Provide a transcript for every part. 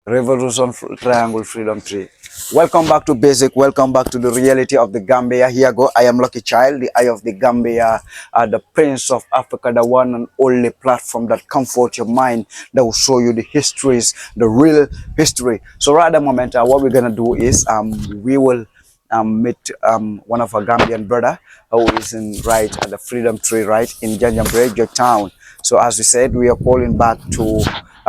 Revolution Triangle Freedom Tree. Welcome back to Basic. Welcome back to the reality of the Gambia. Here go. I am Lucky Child, the eye of the Gambia, the Prince of Africa, the one and only platform that comforts your mind, that will show you the histories, the real history. So right at the moment, what we're gonna do is we will meet one of our Gambian brother who is in right at the Freedom Tree, right in Janjanbureh, your town. So as we said, we are calling back to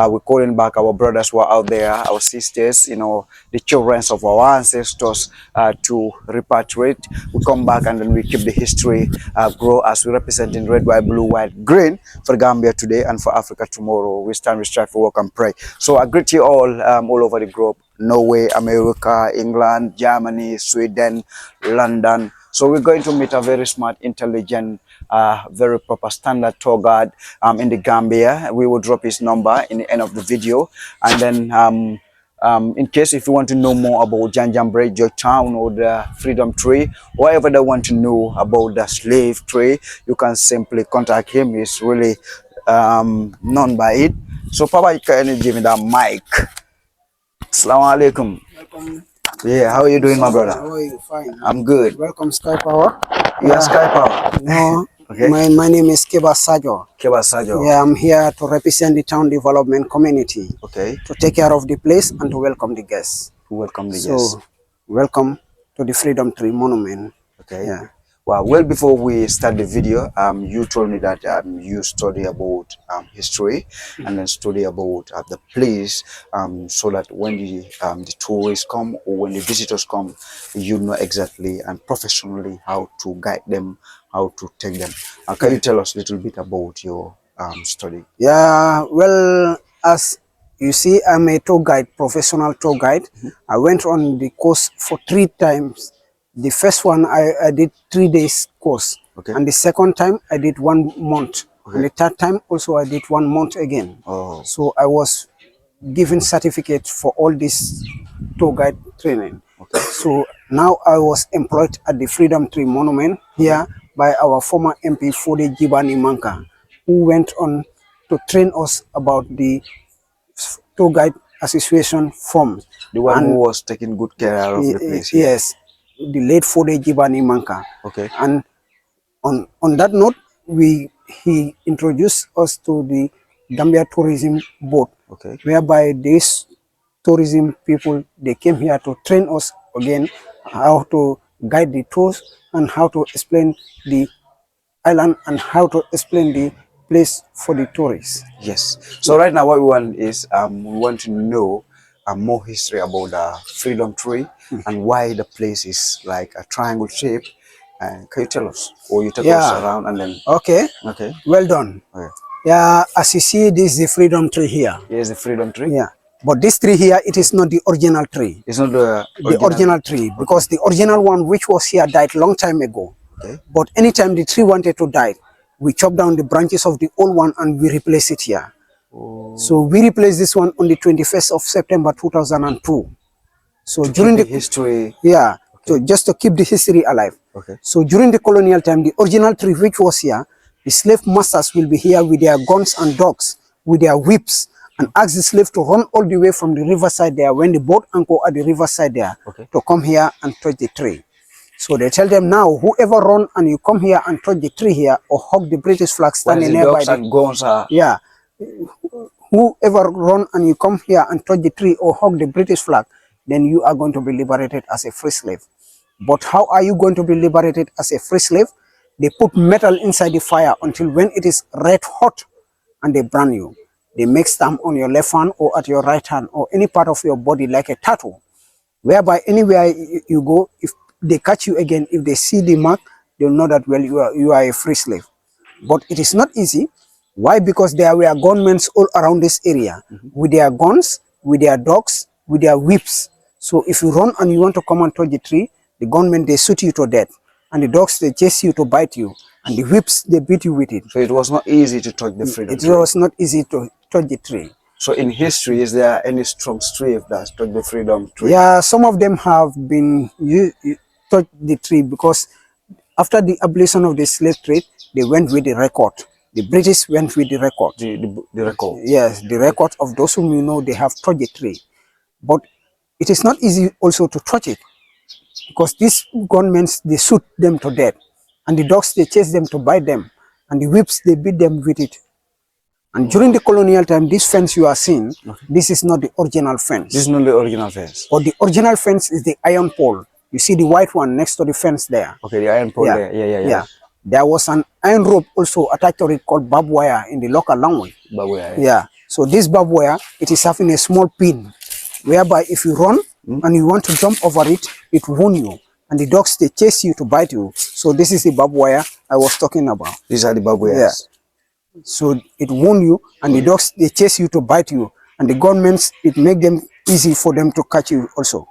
we're calling back our brothers who are out there, our sisters, the children of our ancestors to repatriate. We come back and then we keep the history grow as we represent in red, white, blue, white, green for Gambia today and for Africa tomorrow. We stand, we strive for work and pray. So I greet you all over the globe. Norway, America, England, Germany, Sweden, London. So we're going to meet a very smart, intelligent, very proper standard tour guide in the Gambia. We will drop his number in the end of the video. And then in case if you want to know more about Janjanbureh, your town, or the Freedom Tree, whatever they want to know about the slave trade, you can simply contact him. He's really known by it. So Papa, you can give me that mic. Assalamu alaikum. Welcome. Yeah, how are you doing, my brother? How are you? Fine. I'm good. Welcome, Sky Power. You are Sky Power? No, okay. My name is Keba Sajo. Keba Sajo. Yeah, I'm here to represent the town development community. Okay. To take care of the place and to welcome the guests. To welcome the guests. So, welcome to the Freedom Tree Monument. Okay. Yeah. Well, before we start the video, you told me that you study about history and then study about the place, so that when the tourists come or when the visitors come, you know exactly and professionally how to guide them, how to take them. Can you tell us a little bit about your study? Yeah, well, as you see, I'm a tour guide, professional tour guide. I went on the course for 3 times. The first one, I did 3 days course. Okay. And the second time, I did 1 month. Okay. And the third time, also, I did 1 month again. Oh. So I was given certificate for all this tour guide training. Okay. So now I was employed at the Freedom Tree Monument here by our former MP, Fode Jibani Manka, who went on to train us about the tour guide association forms. The one who was taking good care of the place. Yes. The late Fode Jibani Manka. Okay. And on that note, he introduced us to the Gambia Tourism Board. Okay. Whereby these tourism people, they came here to train us again how to guide the tours and how to explain the island and how to explain the place for the tourists. Yes. So right now what we want is we want to know more history about the Freedom Tree and why the place is like a triangle shape. Can you tell us, or you take us around and then? Okay. Okay. Well done. Okay. Yeah, as you see, this is the Freedom Tree here. Here's the Freedom Tree. Yeah, but this tree here, it is not the original tree. It's not the original tree, because the original one which was here died long time ago. Okay. But anytime the tree wanted to die, we chop down the branches of the old one and we replace it here. Oh. So we replaced this one on the 21st of September 2002. So during the history, yeah, okay. So just to keep the history alive. Okay. So during the colonial time, the original tree which was here, the slave masters will be here with their guns and dogs, with their whips, and ask the slave to run all the way from the riverside there when the boat anchor at the riverside there, okay, to come here and touch the tree. So they tell them now, whoever run and you come here and touch the tree here or hug the British flag standing nearby. Yeah. Whoever run and you come here and touch the tree or hug the British flag, then you are going to be liberated as a free slave. But how are you going to be liberated as a free slave? They put metal inside the fire until when it is red hot and they burn you. They make stamp on your left hand or at your right hand or any part of your body like a tattoo. Whereby anywhere you go, if they catch you again, if they see the mark, they'll know that, well, you are a free slave. But it is not easy. Why? Because there were gunmen all around this area with their guns, with their dogs, with their whips. So if you run and you want to come and touch the tree, the gunmen, they shoot you to death. And the dogs, they chase you to bite you. And the whips, they beat you with it. So it was not easy to touch the Freedom Tree. It was not easy to touch the tree. So in history, is there any strong slave that touched the Freedom Tree? Yeah, some of them have been touched the tree because after the abolition of the slave trade, they went with the record. The British went with the record. The record? Yes, the record of those whom you know, they have touched the tree. But it is not easy also to touch it, because these gunmen, they shoot them to death, and the dogs, they chase them to bite them, and the whips, they beat them with it. And during the colonial time, this fence you are seeing, this is not the original fence. This is not the original fence. But the original fence is the iron pole. You see the white one next to the fence there. Okay, the iron pole there. Yeah. There was an iron rope also attached to it called barbed wire in the local language. Barbed wire. Yeah. So this barbed wire, it is having a small pin, whereby if you run and you want to jump over it, it will wound you. And the dogs, they chase you to bite you. So this is the barbed wire I was talking about. These are the barbed wires. Yeah. So it wound you, and the dogs, they chase you to bite you. And the governments, it make them easy for them to catch you also.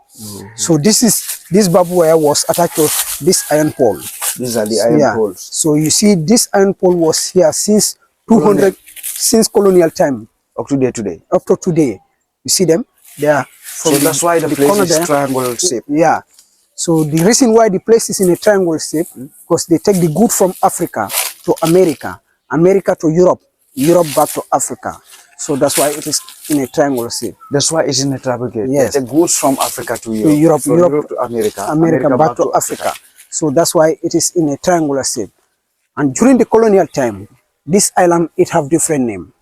So this barbed wire was attached to this iron pole. These are the iron poles. So you see, this iron pole was here since 200, since colonial time. Up to today. Up to today. You see them? They are. So that's why the place is triangle shape. Yeah. So the reason why the place is in a triangle shape, because they take the good from Africa to America, America to Europe, Europe back to Africa. So that's why it is in a triangle shape. That's why it's in a triangle shape. Yes. The goods from Africa to Europe. To Europe, from Europe to America. America back to Africa. So that's why it is in a triangular shape. And during the colonial time, this island, it have different name.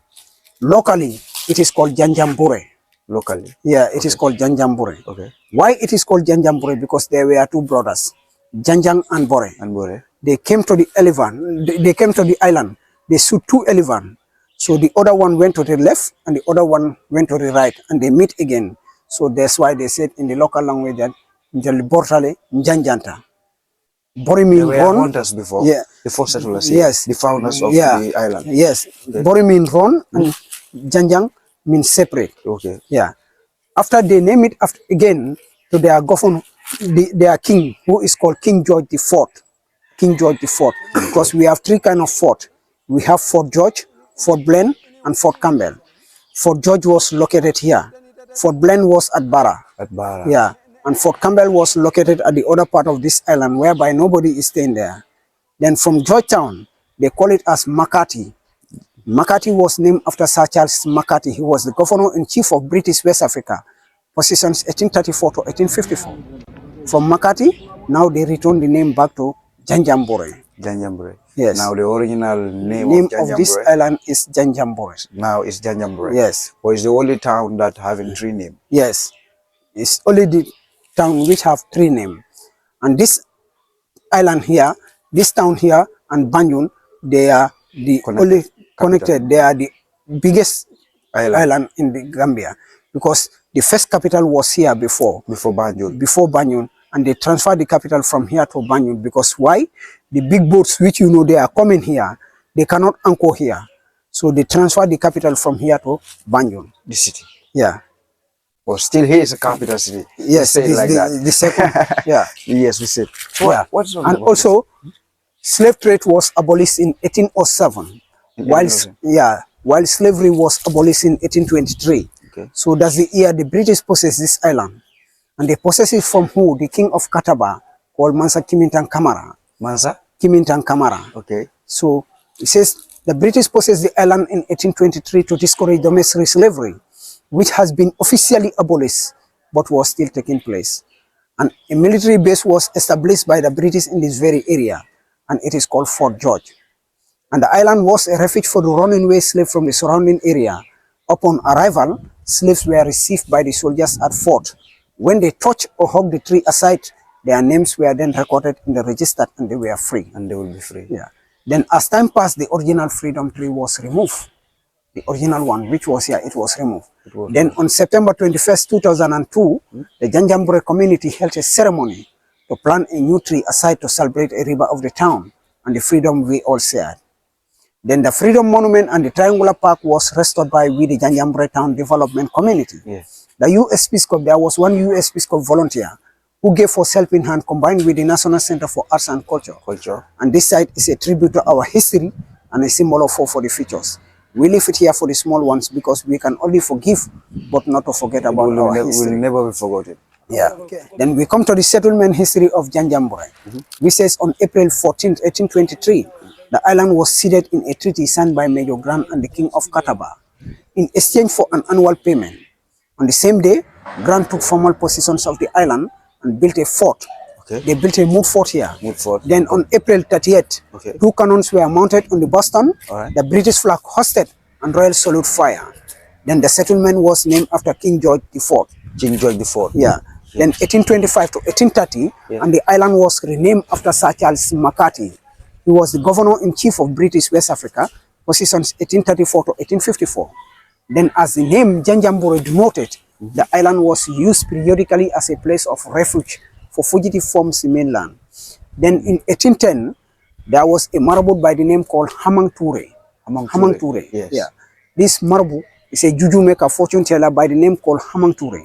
Locally, it is called Janjanbureh. Locally? Yeah, it is called Janjanbureh. Okay. Why it is called Janjanbureh? Because there were two brothers, Janjang and Bore. And Bore. They came to the elephant. They came to the island. They shoot two elephants. So the other one went to the left and the other one went to the right, and they meet again. So that's why they said in the local language that Njalibortale Njanjanta. Bore means run. Hunters before. Yeah. Before settlers. Yes. The founders of the island. Yes. Okay. Bore means run and Janjang means separate. Okay. Yeah. After they name it after again to their governor, their king, who is called King George IV. King George IV. Because we have three kind of fort. We have Fort George, Fort Blaine, and Fort Campbell. Fort George was located here. Fort Blaine was at Barra. At Barra. Yeah. And Fort Campbell was located at the other part of this island, whereby nobody is staying there. Then from Georgetown, they call it as Makati. Makati was named after Sir Charles Makati. He was the governor-in-chief of British West Africa, positions 1834 to 1854. From Makati, now they return the name back to Janjanbureh. Janjanbureh. Yes. Now the original name of this island is Janjanbureh. Now it's Janjanbureh. Yes. But it's the only town that having three names. Yes. It's only the town which have three names. And this island here, this town here, and Banjul, they are the only connected. They are the biggest island in the Gambia, because the first capital was here before. Before Banjul. And they transferred the capital from here to Banjul, because why? The big boats which you know they are coming here, they cannot anchor here. So they transferred the capital from here to Banjul. The city. Yeah. But still here is a capital city. Yes, the second. Yeah. Yes, we said. So, yeah. And also, slave trade was abolished in 1807. While slavery was abolished in 1823. Okay. So that's the year the British possessed this island. And they possessed it from who? The king of Kataba, called Mansa Kimintan Kamara. Mansa? Kimintan Kamara. Okay. So it says the British possessed the island in 1823 to discourage domestic slavery, which has been officially abolished, but was still taking place. And a military base was established by the British in this very area, and it is called Fort George. And the island was a refuge for the running away slaves from the surrounding area. Upon arrival, slaves were received by the soldiers at fort. When they touched or hugged the tree aside, their names were then recorded in the register, and they were free. And they will be free. Yeah. Then as time passed, the original freedom tree was removed. The original one, which was here, it was removed. Then on September 21st, 2002, the Janjanbureh community held a ceremony to plant a new tree aside to celebrate a river of the town and the freedom we all shared. Then the Freedom Monument and the Triangular Park was restored by the Janjanbureh Town Development Community. Yes. The U.S. Peace Corps, there was one U.S. Peace Corps volunteer who gave us help in hand, combined with the National Center for Arts and Culture. And this site is a tribute to our history and a symbol of hope for the futures. We leave it here for the small ones because we can only forgive, but not to forget about our history. Will never be forgotten. Yeah. Okay. Then we come to the settlement history of Janjanbureh, which says on April 14, 1823, the island was ceded in a treaty signed by Major Grant and the King of Kataba in exchange for an annual payment. On the same day, Grant took formal possessions of the island and built a fort. Okay. They built a moot fort here. Moot fort. Then on April 30th, Okay. 2 cannons were mounted on the Boston. All right. The British flag hosted and royal salute fire. Then the settlement was named after King George IV. King George IV. Yeah. Then 1825 to 1830, and the island was renamed after Sir Charles Makati. He was the governor-in-chief of British West Africa, positions 1834 to 1854. Then as the name Janjanbureh denoted, the island was used periodically as a place of refuge for fugitive from the mainland. Then in 1810, there was a marabout by the name called Hamang Ture. Hamang Ture. Yes. Yeah. This marabout is a juju maker, fortune teller by the name called Hamang Ture.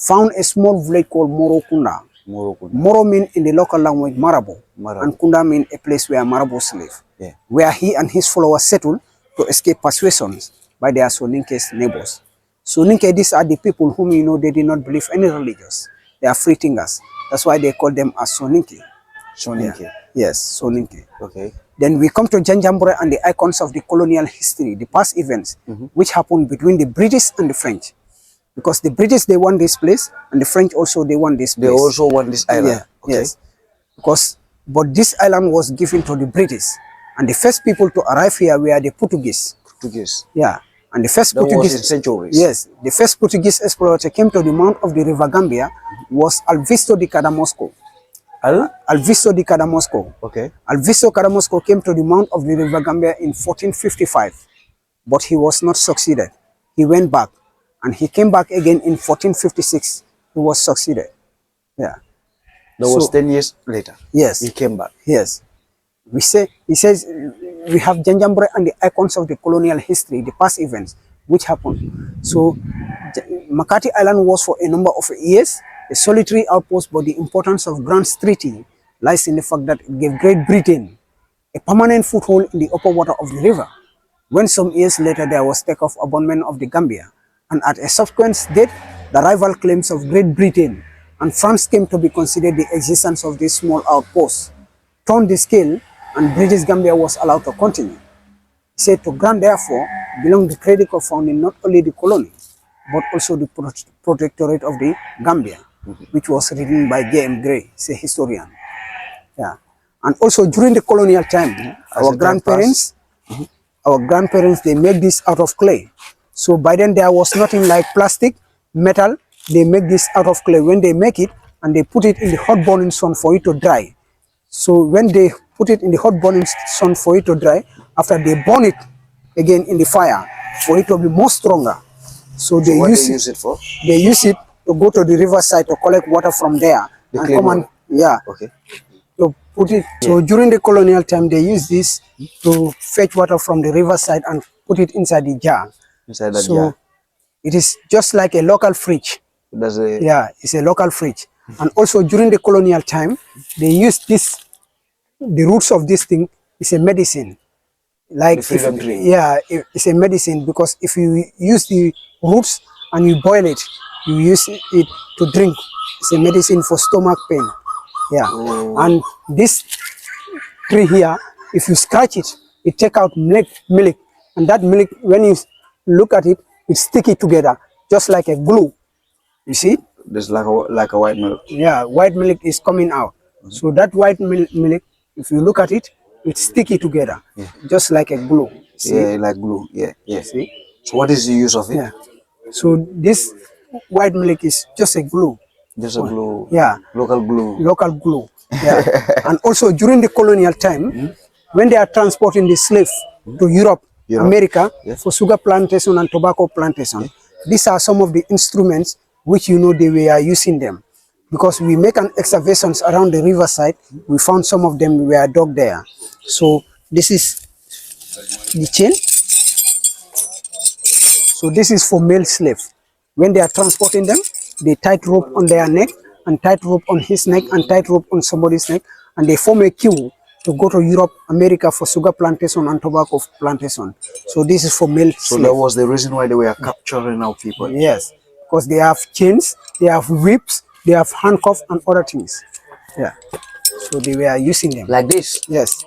Found a small village called Moro Kunda. Moro means in the local language Marabo, and Kunda means a place where Marabos live. Yeah. Where he and his followers settled to escape persuasions by their Soninke's neighbors. Soninke, these are the people whom you know they did not believe any religious. They are free thinkers. That's why they call them as Soninke. Soninke. Yeah. Yes, Soninke. Okay. Then we come to Janjanbureh and the icons of the colonial history, the past events which happened between the British and the French. Because the British, they won this place, and the French also, they won this place. They also won this island. Yeah, okay. Yes. But this island was given to the British. And the first people to arrive here were the Portuguese. Portuguese. Yeah. And the first that Portuguese... was in centuries. Yes. The first Portuguese explorer came to the mouth of the river Gambia was Alvisto de Cadamosco. Alvisto de Cadamosco. Okay. Alvisto Cadamosco came to the mouth of the river Gambia in 1455. But he was not succeeded. He went back. And he came back again in 1456. He was succeeded. Yeah. That was 10 years later. Yes. He came back. Yes. He says we have Janjanbureh and the icons of the colonial history, the past events which happened. So Makati Island was for a number of years a solitary outpost, but the importance of Grant's Treaty lies in the fact that it gave Great Britain a permanent foothold in the upper water of the river. When some years later there was takeoff abandonment of the Gambia, and at a subsequent date, the rival claims of Great Britain and France came to be considered the existence of this small outpost, turned the scale, and British Gambia was allowed to continue. He said to Grant, therefore, belonged the credit of founding not only the colony, but also the protectorate of the Gambia, which was written by J.M. Gray, a historian. Yeah. And also during the colonial time, our grandparents, they made this out of clay. So by then there was nothing like plastic, metal. They make this out of clay. When they make it and they put it in the hot burning sun for it to dry. So when they put it in the hot burning sun for it to dry, after they burn it again in the fire for it to be more stronger. So they use it for? They use it to go to the riverside to collect water from there and come and to put it. So during the colonial time, they use this to fetch water from the riverside and put it inside the jar. Inside that jar. It is just like a local fridge. Yeah, it's a local fridge. And also during the colonial time, they use this, the roots of this thing is a medicine. Like, it's a medicine, because if you use the roots and you boil it, you use it to drink. It's a medicine for stomach pain. Yeah. And this tree here, if you scratch it, it take out milk. And that milk, when you look at it, it's sticky together, just like a glue. You see? There's like a white milk. Yeah, white milk is coming out. So that white milk, if you look at it, it's sticky together, just like a glue. See? Yeah, like glue. Yeah. See? So what is the use of it? Yeah. So this white milk is just a glue. Just a glue. Yeah. Local glue. Local glue. Yeah. And also during the colonial time, when they are transporting the slaves to Europe, America, for sugar plantation and tobacco plantation, these are some of the instruments which you know they were using them. Because we make an excavations around the riverside, we found some of them were dug there. So this is the chain. So this is for male slaves. When they are transporting them, they tight rope on their neck, and tight rope on his neck, and tight rope on somebody's neck, and they form a queue to go to Europe, America for sugar plantation and tobacco plantation. So this is for male slaves. That was the reason why they were capturing our people. Yes, because they have chains, they have whips, they have handcuffs and other things. Yeah. So they were using them. Like this? Yes.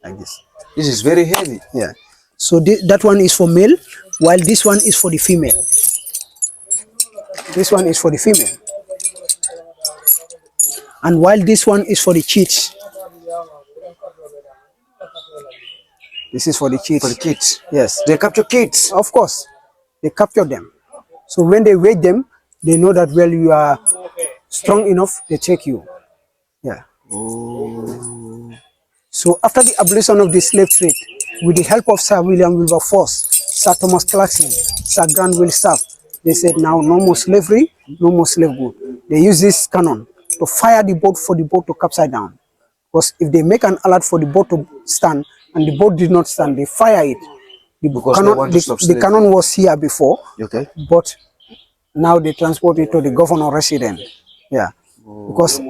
Like this. This is very heavy. Yeah. So that one is for male, while this one is for the female. This one is for the female. And while this one is for the chicks. This is for the kids. For the kids? Yes. They capture kids? Of course. They capture them. So when they weigh them, they know that, well, you are strong enough, they take you. Yeah. Oh. So after the abolition of the slave trade, with the help of Sir William Wilberforce, Sir Thomas Clarkson, Sir Granville Staff, they said now no more slavery, no more slave good. They use this cannon to fire the boat for the boat to capsize down. Because if they make an alert for the boat to stand and the boat did not stand, they fire it. The cannon was here before, okay, but now they transport it to the governor resident. Yeah, because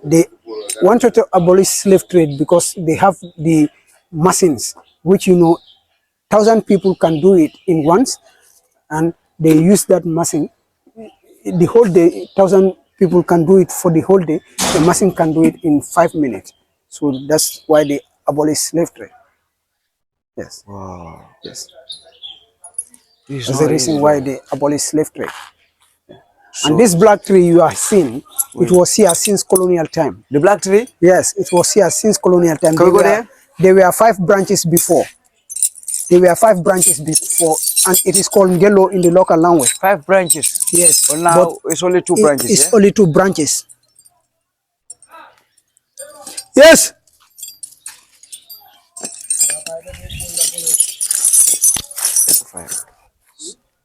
they wanted to abolish slave trade because they have the machines, which 1,000 people can do it in once, and they use that machine the whole day. 1,000 people can do it for the whole day. The machine can do it in 5 minutes. So that's why they abolish slave trade. Yes. Wow. Yes. That's the reason why they abolish slave trade. Yeah. So, and this black tree you are seeing, it was here since colonial time. The black tree? Yes, it was here since colonial time. Can we go there? There were 5 branches before. There were 5 branches before, and it is called Ngelo in the local language. 5 branches? Yes. But now it's only 2 branches. It's only 2 branches. Yes.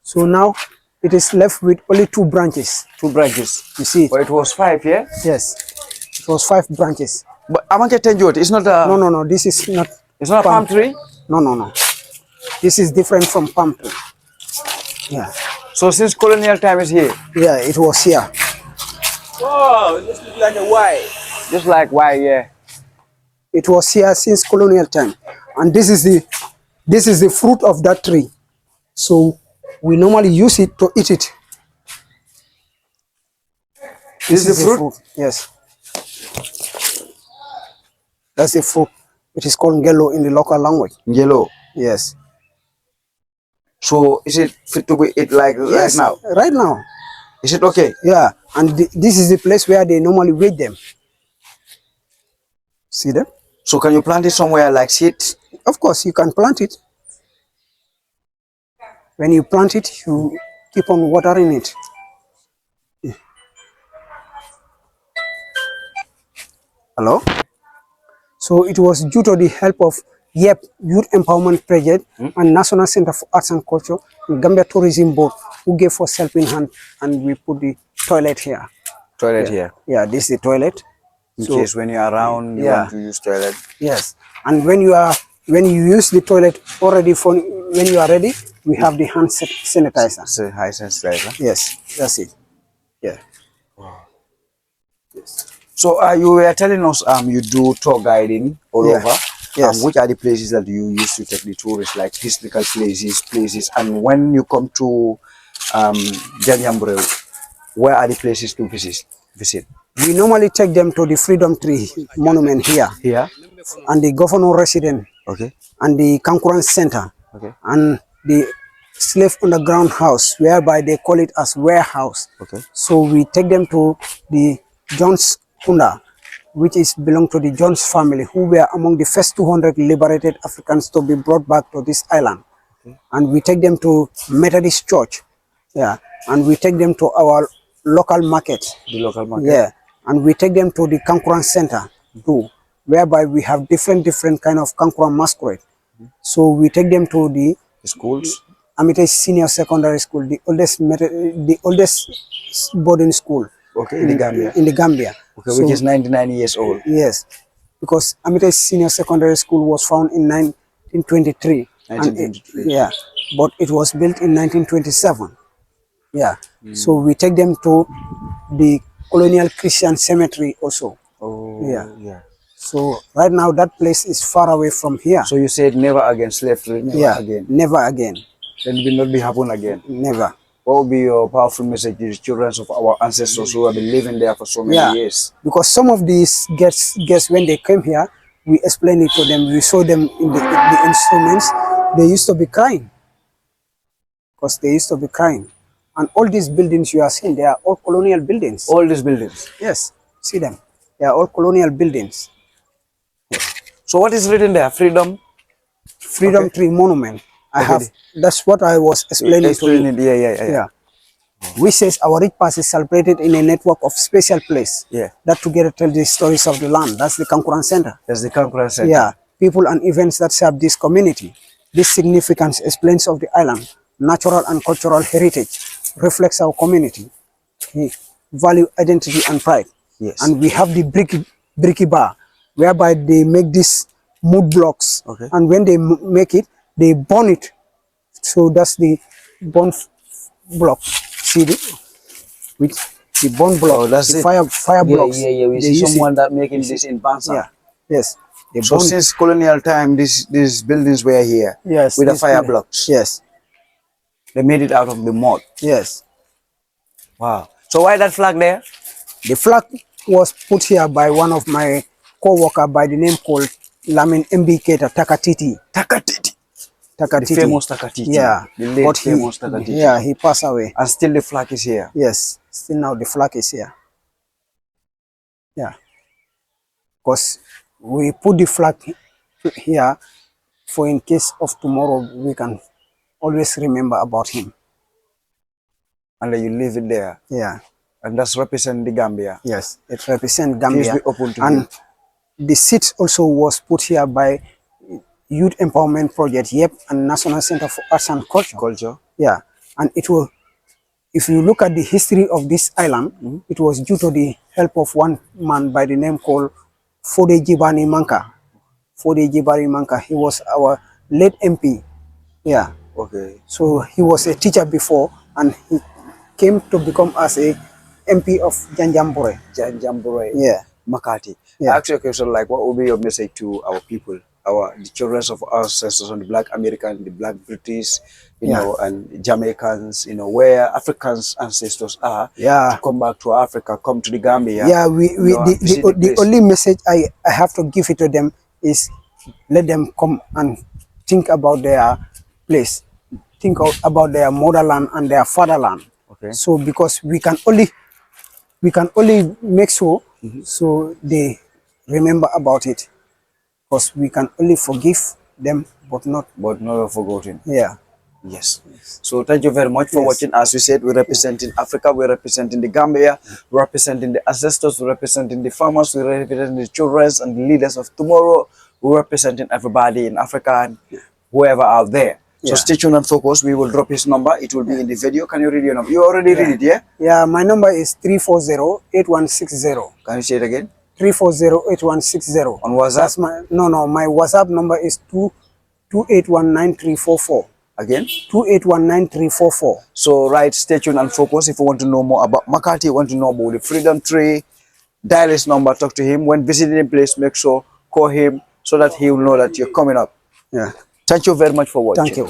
So now it is left with only 2 branches. 2 branches. You see it? But it was 5, yeah? Yes. It was 5 branches. But it's not a... No. This is not... It's not a palm tree? No. This is different from palm tree. Yeah. So since colonial time is here? Yeah, it was here. Oh, it looks like a Y. Just like Y, yeah. It was here since colonial time. And this is the fruit of that tree. So we normally use it to eat it. This is the fruit? Yes. That's the fruit. It is called Ngelo in the local language. Ngelo? Yes. So is it fit to be eat like yes, right now? Right now. Is it okay? Yeah. And this is the place where they normally weigh them. See them? So can you plant it somewhere like seed? Of course, you can plant it. When you plant it, you keep on watering it. Yeah. Hello? So it was due to the help of YEP, Youth Empowerment Project, and National Center for Arts and Culture, and Gambia Tourism Board, who gave us help in hand, and we put the toilet here. Toilet here? Yeah, this is the toilet. In case when you are around, you want to use toilet. Yes, and when you use the toilet already, when you are ready, we have the hand sanitizer. Hand sanitizer? Yes, that's it. Yeah. Wow. Yes. So you were telling us you do tour guiding all over. Yes. Which are the places that you use to take the tourists, like historical places, and when you come to Janjanbureh, where are the places to visit? We normally take them to the Freedom Tree Monument here. Here? And the Governor Resident. Okay. And the Concurrence Center. Okay. And the Slave Underground House, whereby they call it as warehouse. Okay. So we take them to the Jones Kunda, which belong to the Jones family, who were among the first 200 liberated Africans to be brought back to this island. Okay. And we take them to Methodist Church. Yeah. And we take them to our local market. The local market? Yeah. And we take them to the Concurrence Center too, whereby we have different kind of Concurrence masquerade. So we take them to the schools, Amite Senior Secondary School, the oldest boarding school. Okay, in the Gambia. In the Gambia. Okay, so, which is 99 years old. Yes, because Amite Senior Secondary School was found in 1923. 1923. Yeah, but it was built in 1927. Yeah. So we take them to the Colonial Christian Cemetery also. Oh, yeah. So right now that place is far away from here. So you said never again slavery, never again. Never again. Then it will not be happen again. Never. What will be your powerful message to the children of our ancestors who have been living there for so many years? Because some of these guests when they came here, we explained it to them. We saw them in the instruments. They used to be crying. Because they used to be crying. And all these buildings you are seeing, they are all colonial buildings. All these buildings. Yes, see them. They are all colonial buildings. So what is written there? Freedom. Freedom Okay. Tree Monument. I Okay. have. That's what I was explaining to Explain you. it. Yeah. Yeah. Which says our rich past is celebrated in a network of special place Yeah. that together tell the stories of the land. That's the Kankuran Center. That's the Conqueror Center. Yeah, people and events that serve this community. This significance explains of the island, natural and cultural heritage, reflects our community, value, identity, and pride. Yes. And we have the bricky bar, whereby they make these mood blocks, Okay. and when they make it, they burn it. So that's the burn block. See with the burn block. Oh, that's the it. fire blocks. Yeah. We They see use someone it. that making this in Bansa. Yeah. Yes. They So burn it. since colonial time, these buildings were here. Yes. With the this fire building. blocks. Yes. They made it out of the mud. Yes. Wow. So why that flag there? The flag was put here by one of my co-worker by the name called Lamin MBK Takatiti. Takatiti. Takatiti. The famous Takatiti. Yeah. The late But famous Takatiti. Yeah, he passed away. And still the flag is here. Yes. Still now the flag is here. Yeah. Because we put the flag here for in case of tomorrow we can always remember about him. And then you leave it there. Yeah. And that's represent the Gambia. Yes. It represents Please Gambia. be open to And him. the seat also was put here by Youth Empowerment Project, YEP, and National Center for Arts and Culture. Yeah. And it will, if you look at the history of this island, it was due to the help of one man by the name called Fode Jibani Manka. Fode Jibani Manka. He was our late MP. Yeah. Okay. So he was a teacher before, and he came to become as a MP of Janjanbureh. Janjanbureh. Yeah. Makati. Yeah. I ask you a question like, what would be your message to our people, the children of our ancestors, and the Black American, the Black British, you know, and Jamaicans, you know, where Africans ancestors are, Yeah. to come back to Africa, come to the Gambia. Yeah, the place. only message I have to give it to them is let them come and think about their place, about their motherland and their fatherland. Okay. So because we can only make sure so they remember about it, because we can only forgive them but not. But never forgotten. Yeah. Yes. So thank you very much for Yes. watching. As we said, we're representing Africa, we're representing the Gambia, we're representing the ancestors, we're representing the farmers, we're representing the children and the leaders of tomorrow. We're representing everybody in Africa and whoever out there. So Yeah. stay tuned and focus. We will drop his number. It will be in the video. Can you read your number? You already read it, yeah? Yeah, my number is 340-8160. Can you say it again? 340-8160. On WhatsApp? That's my WhatsApp number is 2819-344. Again? 2819-344. So right, stay tuned and focus. If you want to know more about Makati, you want to know about the Freedom Tree, dial his number, talk to him. When visiting a place, make sure call him so that he will know that you're coming up. Yeah. Thank you very much for watching. Thank you.